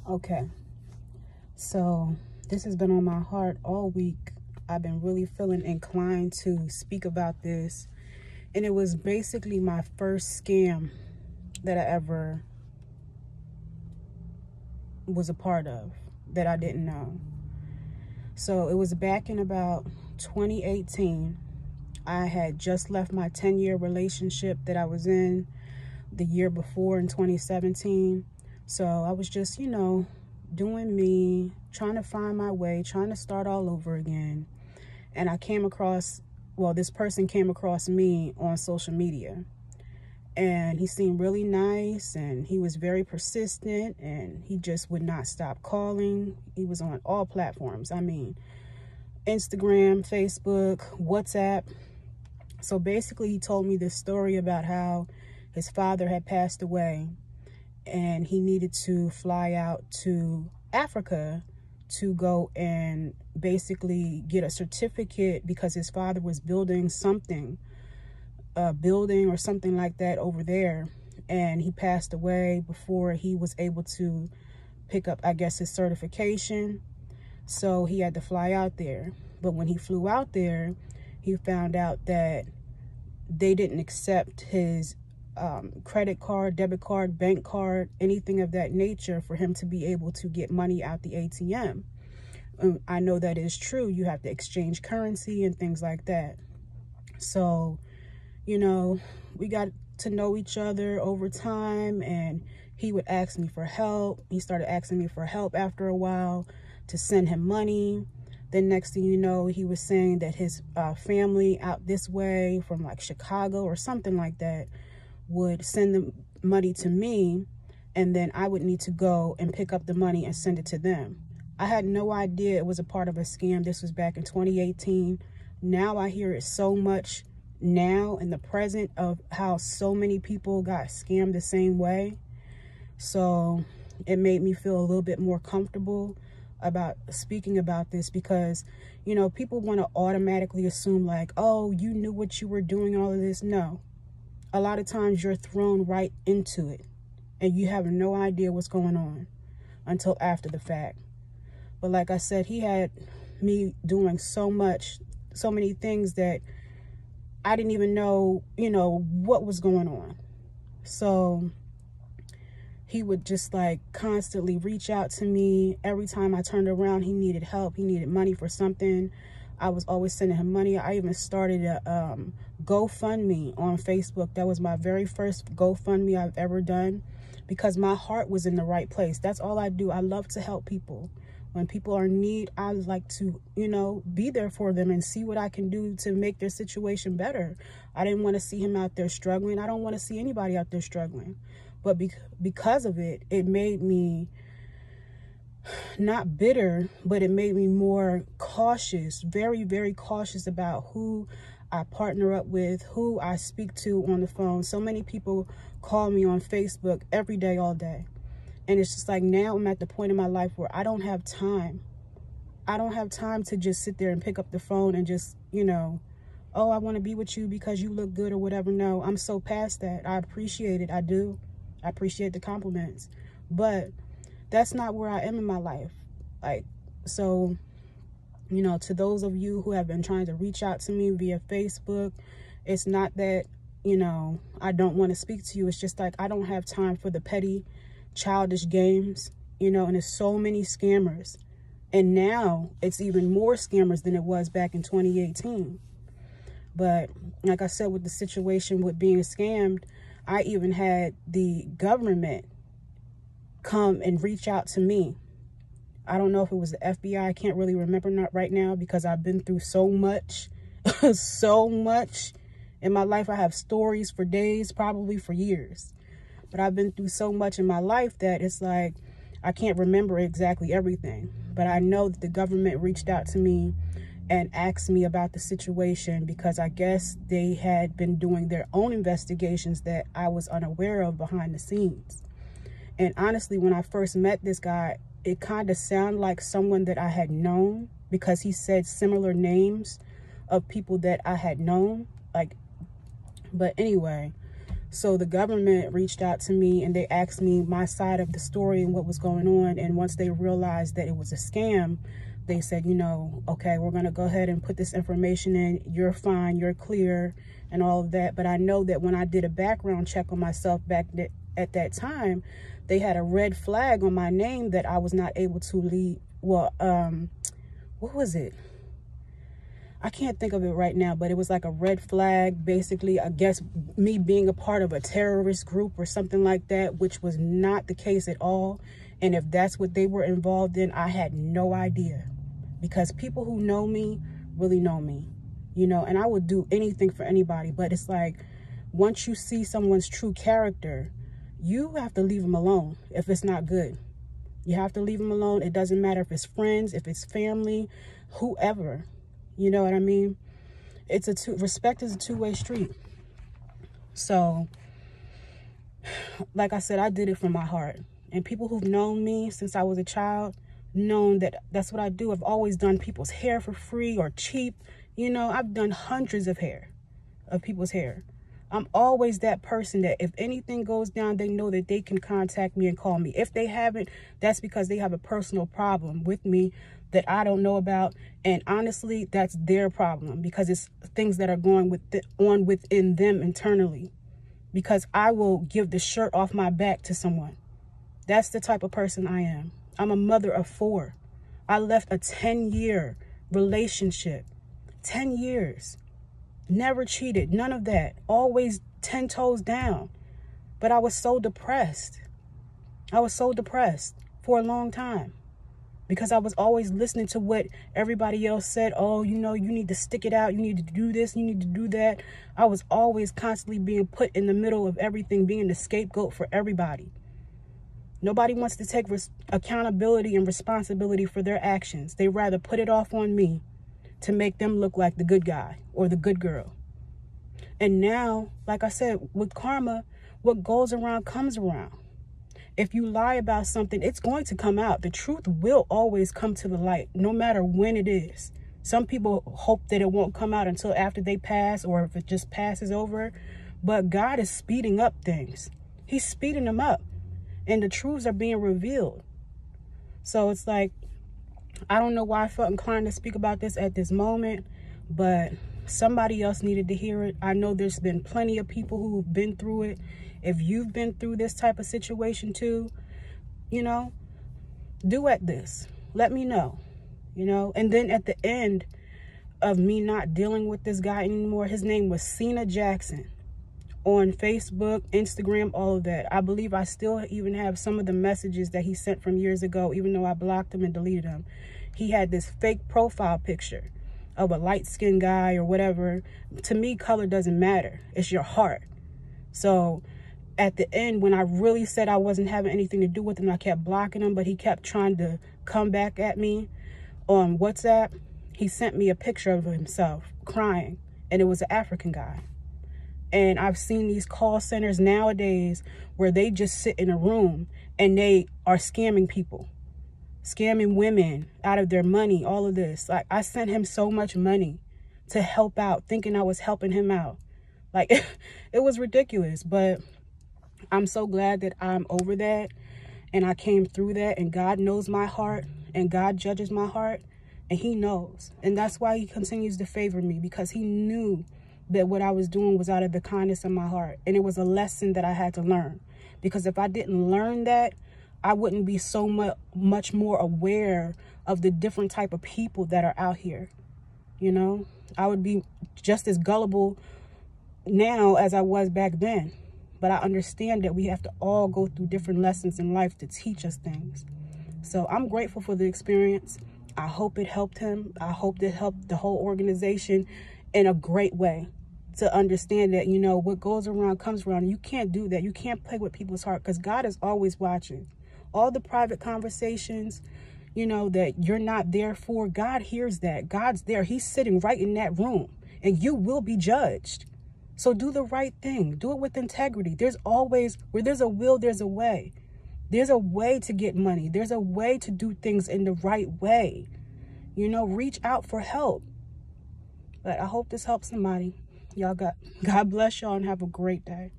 Okay, so this has been on my heart all week. I've been really feeling inclined to speak about this, and it was basically my first scam that I ever was a part of that I didn't know. So it was back in about 2018. I had just left my 10-year relationship that I was in the year before in 2017. So I was just, doing me, trying to find my way, trying to start all over again. And I came across, this person came across me on social media. And he seemed really nice, and he was very persistent, and he just would not stop calling. He was on all platforms. I mean, Instagram, Facebook, WhatsApp. So basically, he told me this story about how his father had passed away, and he needed to fly out to Africa to go and basically get a certificate because his father was building something, a building or something like that over there, and he passed away before he was able to pick up, I guess, his certification. So he had to fly out there. But when he flew out there, he found out that they didn't accept his credit card, debit card, bank card, anything of that nature for him to be able to get money out the ATM. I know that is true. You have to exchange currency and things like that. So, we got to know each other over time, and he would ask me for help. He started asking me for help after a while to send him money. Then next thing you know, he was saying that his family out this way from like Chicago or something like that would send the money to me, and then I would need to go and pick up the money and send it to them. I had no idea it was a part of a scam. This was back in 2018. Now I hear it so much now in the present of how so many people got scammed the same way. So it made me feel a little bit more comfortable about speaking about this because, people want to automatically assume like, oh, you knew what you were doing, all of this. No. A lot of times you're thrown right into it and you have no idea what's going on until after the fact. But like I said, he had me doing so many things that I didn't even know, what was going on. So he would just like constantly reach out to me. Every time I turned around, he needed help. He needed money for something. I was always sending him money. I even started a GoFundMe on Facebook. That was my very first GoFundMe I've ever done because my heart was in the right place. That's all I do. I love to help people. When people are in need, I like to, be there for them and see what I can do to make their situation better. I didn't want to see him out there struggling. I don't want to see anybody out there struggling. But because of it, it made me not bitter, but it made me more cautious, very, very cautious about who I partner up with, who I speak to on the phone. So many people call me on Facebook every day, all day. And it's just like now I'm at the point in my life where I don't have time. I don't have time to just sit there and pick up the phone and just, oh, I want to be with you because you look good or whatever. No, I'm so past that. I appreciate it. I do. I appreciate the compliments. But that's not where I am in my life. So, to those of you who have been trying to reach out to me via Facebook, it's not that, I don't want to speak to you. It's just like I don't have time for the petty, childish games, and there's so many scammers. And now it's even more scammers than it was back in 2018. But like I said, with the situation with being scammed, I even had the government come and reach out to me. I don't know if it was the FBI. I can't really remember not right now because I've been through so much, so much in my life. I have stories for days, probably for years. But I've been through so much in my life that it's like I can't remember exactly everything. But I know that the government reached out to me and asked me about the situation because I guess they had been doing their own investigations that I was unaware of behind the scenes. And honestly, when I first met this guy, it kind of sounded like someone that I had known because he said similar names of people that I had known. But anyway, So the government reached out to me and they asked me my side of the story and what was going on. And once they realized that it was a scam, they said, you know, okay, we're going to go ahead and put this information in. You're fine. You're clear and all of that. But I know that when I did a background check on myself back at that time, they had a red flag on my name that I was not able to leave. Well, what was it? I can't think of it right now, but it was like a red flag, basically, I guess me being a part of a terrorist group or something like that, which was not the case at all. And if that's what they were involved in, I had no idea, because people who know me really know me, you know, and I would do anything for anybody. But it's like, once you see someone's true character, you have to leave them alone if it's not good. You have to leave them alone. It doesn't matter if it's friends, if it's family, whoever. You know what I mean? Respect is a two-way street. So, like I said, I did it from my heart. And people who've known me since I was a child, known that that's what I do. I've always done people's hair for free or cheap. You know, I've done hundreds of people's hair. I'm always that person that if anything goes down, they know that they can contact me and call me. If they haven't, that's because they have a personal problem with me that I don't know about. And honestly, that's their problem, because it's things that are going on within them internally. Because I will give the shirt off my back to someone. That's the type of person I am. I'm a mother of 4. I left a 10-year relationship. 10 years. Never cheated. None of that. Always 10 toes down. But I was so depressed. I was so depressed for a long time. Because I was always listening to what everybody else said. Oh, you know, you need to stick it out. You need to do this. You need to do that. I was always constantly being put in the middle of everything, being the scapegoat for everybody. Nobody wants to take accountability and responsibility for their actions. They rather put it off on me to make them look like the good guy or the good girl. And now, like I said, with karma, what goes around comes around. If you lie about something, it's going to come out. The truth will always come to the light, no matter when it is. Some people hope that it won't come out until after they pass, or if it just passes over. But God is speeding up things. He's speeding them up. And the truths are being revealed. So it's like, I don't know why I felt inclined to speak about this at this moment, but somebody else needed to hear it. I know there's been plenty of people who've been through it. If you've been through this type of situation too, you know, duet this. Let me know, you know. And then at the end of me not dealing with this guy anymore, his name was Cena Jackson. On Facebook, Instagram, all of that. I believe I still even have some of the messages that he sent from years ago, even though I blocked him and deleted him. He had this fake profile picture of a light-skinned guy or whatever. To me, color doesn't matter. It's your heart. So at the end, when I really said I wasn't having anything to do with him, I kept blocking him, but he kept trying to come back at me on WhatsApp. He sent me a picture of himself crying, and it was an African guy. And I've seen these call centers nowadays where they just sit in a room and they are scamming people, scamming women out of their money, all of this. Like, I sent him so much money to help out, thinking I was helping him out. Like, it was ridiculous. But I'm so glad that I'm over that and I came through that, and God knows my heart and God judges my heart, and he knows. And that's why he continues to favor me, because he knew that what I was doing was out of the kindness of my heart. And it was a lesson that I had to learn. Because if I didn't learn that, I wouldn't be so much more aware of the different type of people that are out here. You know, I would be just as gullible now as I was back then. But I understand that we have to all go through different lessons in life to teach us things. So I'm grateful for the experience. I hope it helped him. I hope it helped the whole organization in a great way, to understand that, you know, what goes around comes around. You can't do that. You can't play with people's heart, because God is always watching. All the private conversations, you know, that you're not there for, God hears that. God's there. He's sitting right in that room, and you will be judged. So do the right thing. Do it with integrity. There's always, where there's a will, there's a way. There's a way to get money. There's a way to do things in the right way. You know, reach out for help. But I hope this helps somebody. God bless y'all and have a great day.